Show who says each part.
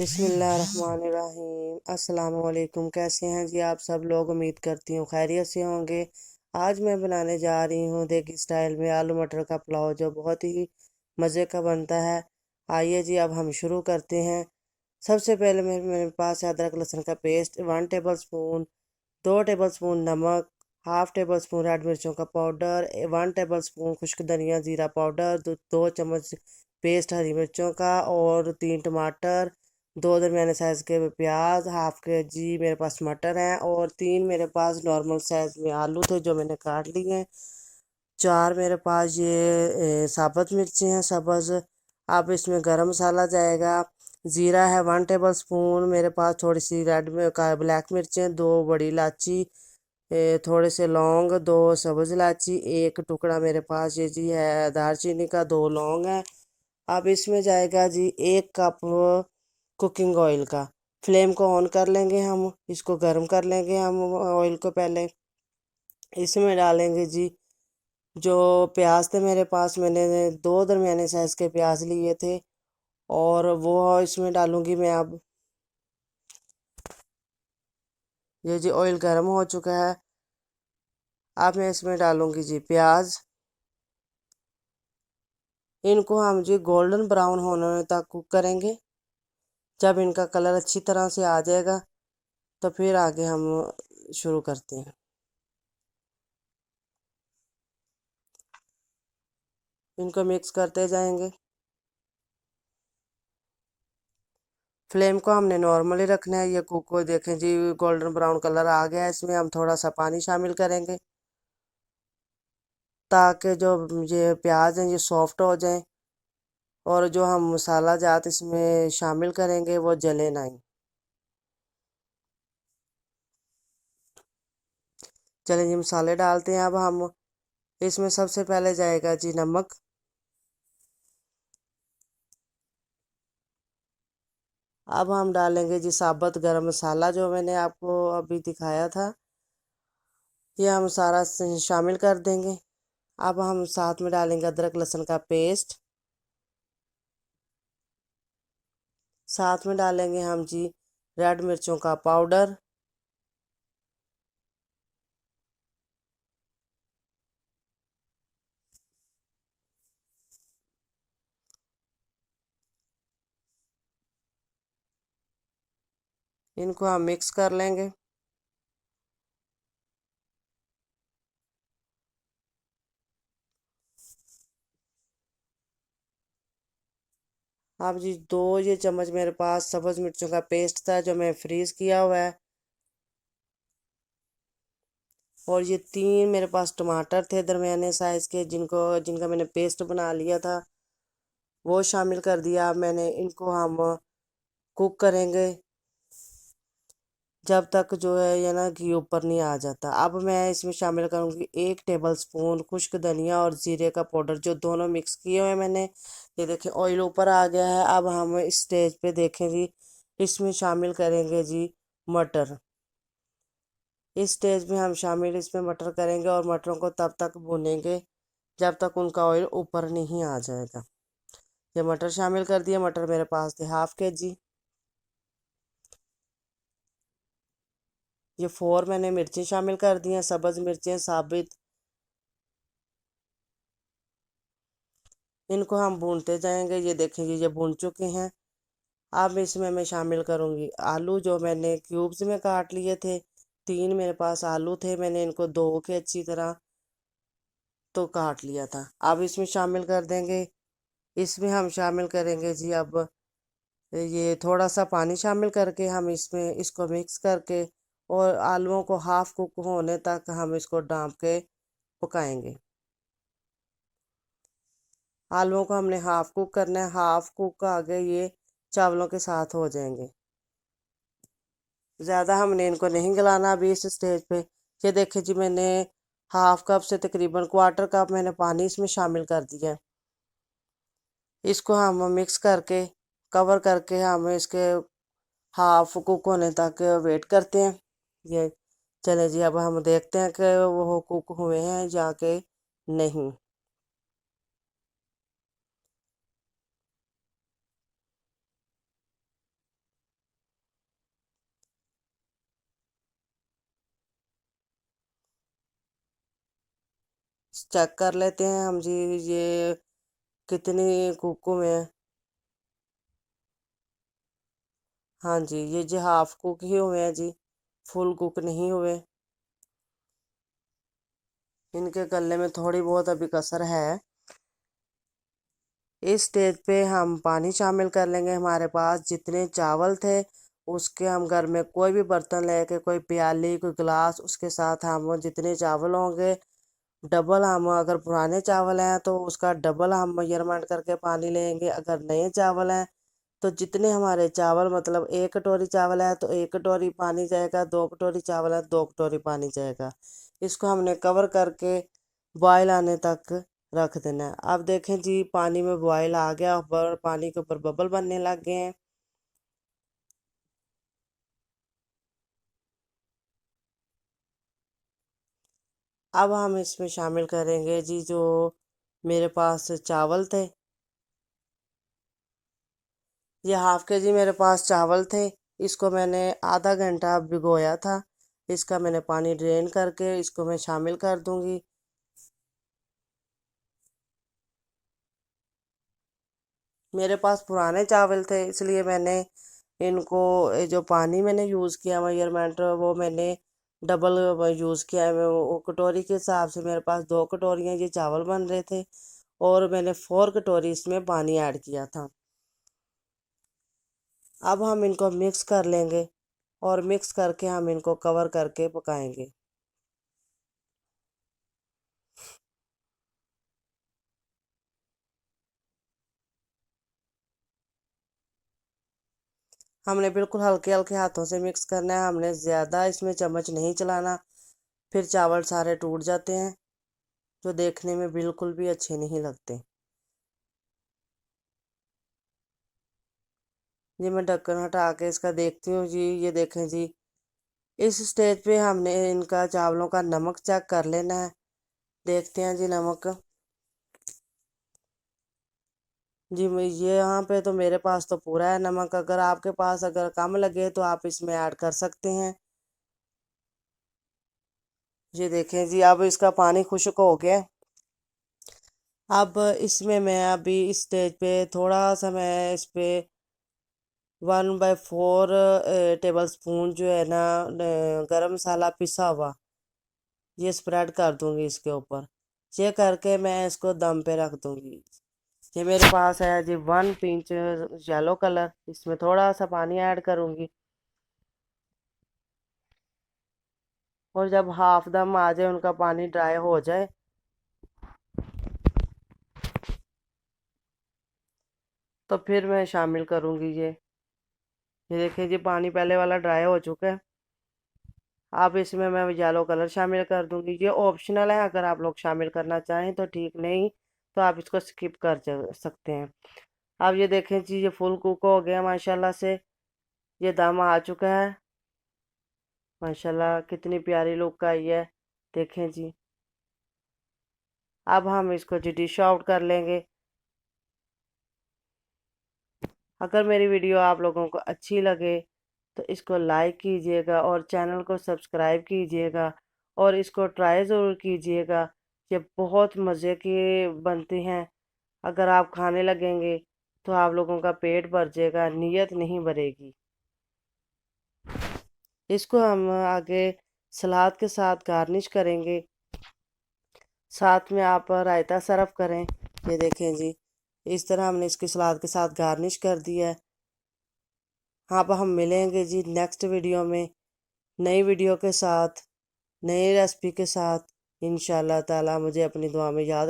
Speaker 1: बिस्मिल्लाहिर्रहमानिर्रहीम। अस्सलाम वालेकुम। कैसे हैं जी आप सब लोग? उम्मीद करती हूँ खैरियत से होंगे। आज मैं बनाने जा रही हूँ देगी स्टाइल में आलू मटर का पुलाव, जो बहुत ही मज़े का बनता है। आइए जी अब हम शुरू करते हैं। सबसे पहले मेरे पास है अदरक लहसुन का paste 1 table spoon, 2 table spoon नमक, हाफ़ टेबल स्पून रेड मिर्चों का पाउडर, 1 टेबल स्पून खुश्क धनिया ज़ीरा पाउडर, 2 चम्मच पेस्ट हरी मिर्चों का और 3 टमाटर, 2 दरमियाने साइज़ के प्याज, हाफ़ के जी मेरे पास मटर हैं और 3 मेरे पास नॉर्मल साइज़ में आलू थे जो मैंने काट लिए हैं। 4 मेरे पास ये साबुत मिर्ची हैं सब्ज़। अब इसमें गरम मसाला जाएगा। ज़ीरा है 1 टेबल स्पून, मेरे पास थोड़ी सी रेड में का ब्लैक मिर्चें, 2 बड़ी इलायची, थोड़े से लौंग, 2 सब्ज़ इलायची, 1 टुकड़ा मेरे पास ये जी है दालचीनी का, 2 लौंग हैं। अब इसमें जाएगा जी 1 कप कुकिंग ऑयल का। फ्लेम को ऑन कर लेंगे, हम इसको गर्म कर लेंगे हम ऑयल को पहले। इसमें डालेंगे जी जो प्याज थे मेरे पास, मैंने 2 दरमियाने साइज़ के प्याज लिए थे और वो इसमें डालूंगी मैं अब। ये जी ऑयल गर्म हो चुका है। अब मैं इसमें डालूंगी जी प्याज। इनको हम जी गोल्डन ब्राउन होने तक कुक करेंगे। जब इनका कलर अच्छी तरह से आ जाएगा तो फिर आगे हम शुरू करते हैं। इनको मिक्स करते जाएंगे। फ्लेम को हमने नॉर्मली रखना है। ये कुक को देखें जी गोल्डन ब्राउन कलर आ गया है। इसमें हम थोड़ा सा पानी शामिल करेंगे ताकि जो ये प्याज हैं ये सॉफ्ट हो जाएं और जो हम मसाला जात इसमें शामिल करेंगे वो जले नहीं। चलें जी मसाले डालते हैं अब हम। इसमें सबसे पहले जाएगा जी नमक। अब हम डालेंगे जी साबुत गरम मसाला जो मैंने आपको अभी दिखाया था, ये हम सारा शामिल कर देंगे। अब हम साथ में डालेंगे अदरक लहसुन का पेस्ट। साथ में डालेंगे हम जी रेड मिर्चों का पाउडर। इनको हम मिक्स कर लेंगे। अब जी 2 चम्मच मेरे पास सब्ज़ मिर्चों का पेस्ट था जो मैं फ्रीज़ किया हुआ है, और ये 3 मेरे पास टमाटर थे दरमियाने साइज़ के जिनका मैंने पेस्ट बना लिया था, वो शामिल कर दिया। अब मैंने इनको हम कुक करेंगे जब तक जो है ये ना घी ऊपर नहीं आ जाता। अब मैं इसमें शामिल करूँगी 1 टेबल स्पून खुश्क धनिया और ज़ीरे का पाउडर, जो दोनों मिक्स किए हुए मैंने। ये देखें ऑयल ऊपर आ गया है। अब हम इस स्टेज पे देखें जी इसमें शामिल करेंगे जी मटर। इस स्टेज में हम शामिल इसमें मटर करेंगे और मटरों को तब तक भूनेंगे जब तक उनका ऑयल ऊपर नहीं आ जाएगा। ये मटर शामिल कर दिए। मटर मेरे पास थे हाफ़ के जी। ये 4 मैंने मिर्ची शामिल कर दी हैं, सब्ज़ मिर्चें साबित। इनको हम भूनते जाएंगे। ये देखेंगे ये भून चुके हैं। अब इसमें मैं शामिल करूँगी आलू जो मैंने क्यूब्स में काट लिए थे। 3 मेरे पास आलू थे, मैंने इनको धो के अच्छी तरह तो काट लिया था। अब इसमें शामिल कर देंगे। इसमें हम शामिल करेंगे जी अब ये थोड़ा सा पानी शामिल करके हम इसमें इसको मिक्स करके और आलूओं को हाफ़ कुक होने तक हम इसको ढाँप के पकाएंगे। आलूओं को हमने हाफ़ कुक करना है। हाफ़ कुक आगे ये चावलों के साथ हो जाएंगे। ज़्यादा हमने इनको नहीं गलाना अभी इस स्टेज पे। ये देखिए जी मैंने हाफ़ कप से तकरीबन क्वार्टर कप मैंने पानी इसमें शामिल कर दिया है। इसको हम मिक्स करके कवर करके हम इसके हाफ़ कुक होने तक वेट करते हैं। ये चले जी अब हम देखते हैं कि वो कुक हुए हैं जाके नहीं। चेक कर लेते हैं हम जी ये कितनी कुकू में है। हाँ जी, ये जी हाफ कुक ही हुए हैं जी, फुल कुक नहीं हुए। इनके गलने में थोड़ी बहुत अभी कसर है। इस स्टेज पे हम पानी शामिल कर लेंगे। हमारे पास जितने चावल थे उसके हम घर में कोई भी बर्तन लेके, कोई प्याली, कोई गिलास, उसके साथ हम जितने चावल होंगे डबल, हम अगर पुराने चावल हैं तो उसका डबल हम मेजरमेंट करके पानी लेंगे। अगर नए चावल हैं तो जितने हमारे चावल, मतलब 1 कटोरी चावल है तो 1 कटोरी पानी जाएगा, 2 कटोरी चावल है 2 कटोरी पानी जाएगा। इसको हमने कवर करके बॉयल आने तक रख देना है। अब देखें जी पानी में बॉयल आ गया और पानी के ऊपर बबल बनने लग गए हैं। अब हम इसमें शामिल करेंगे जी जो मेरे पास चावल थे। ये ½ kg मेरे पास चावल थे। इसको मैंने आधा घंटा भिगोया था। इसका मैंने पानी ड्रेन करके इसको मैं शामिल कर दूंगी। मेरे पास पुराने चावल थे इसलिए मैंने इनको, ये जो पानी मैंने यूज़ किया मेजरमेंट, वो मैंने डबल यूज़ किया है। वो कटोरी के हिसाब से मेरे पास 2 कटोरियाँ ये चावल बन रहे थे और मैंने 4 कटोरी इसमें पानी ऐड किया था। अब हम इनको मिक्स कर लेंगे और मिक्स करके हम इनको कवर करके पकाएंगे। हमने बिल्कुल हल्के हल्के हाथों से मिक्स करना है, हमने ज़्यादा इसमें चम्मच नहीं चलाना, फिर चावल सारे टूट जाते हैं जो देखने में बिल्कुल भी अच्छे नहीं लगते। जी मैं ढक्कन हटा के इसका देखती हूँ जी, ये देखें जी। इस स्टेज पे हमने इनका चावलों का नमक चेक कर लेना है। देखते हैं जी नमक। जी मैं ये यहाँ पे तो मेरे पास तो पूरा है नमक। अगर आपके पास अगर कम लगे तो आप इसमें ऐड कर सकते हैं। ये देखें जी अब इसका पानी खुश्क हो गया। अब इसमें मैं अभी इस स्टेज पे थोड़ा सा मैं इस पे 1/4 टेबल स्पून जो है ना गरम मसाला पिसा हुआ, ये स्प्रेड कर दूंगी इसके ऊपर। ये करके मैं इसको दम पे रख दूंगी। ये मेरे पास है जी 1 पिंच येलो कलर, इसमें थोड़ा सा पानी ऐड करूंगी और जब हाफ दम आ जाए, उनका पानी ड्राई हो जाए, तो फिर मैं शामिल करूंगी ये देखिए जी पानी पहले वाला ड्राई हो चुका है। अब इसमें मैं येलो कलर शामिल कर दूंगी। ये ऑप्शनल है, अगर आप लोग शामिल करना चाहें तो ठीक, नहीं तो आप इसको स्किप कर सकते हैं। अब ये देखें जी ये फुल कुक हो गया माशाल्लाह से। ये दम आ चुका है। माशाल्लाह कितनी प्यारी लुक आई है, देखें जी। अब हम इसको जी डिश आउट कर लेंगे। अगर मेरी वीडियो आप लोगों को अच्छी लगे तो इसको लाइक कीजिएगा और चैनल को सब्सक्राइब कीजिएगा और इसको ट्राई ज़रूर कीजिएगा। ये बहुत मज़े की बनती हैं। अगर आप खाने लगेंगे तो आप लोगों का पेट भर जाएगा, नीयत नहीं भरेगी। इसको हम आगे सलाद के साथ गार्निश करेंगे। साथ में आप रायता सर्व करें। ये देखें जी इस तरह हमने इसकी सलाद के साथ गार्निश कर दिया है। अब हम मिलेंगे जी नेक्स्ट वीडियो में नई वीडियो के साथ, नई रेसिपी के साथ। इंशाल्लाह ताला मुझे अपनी दुआ में याद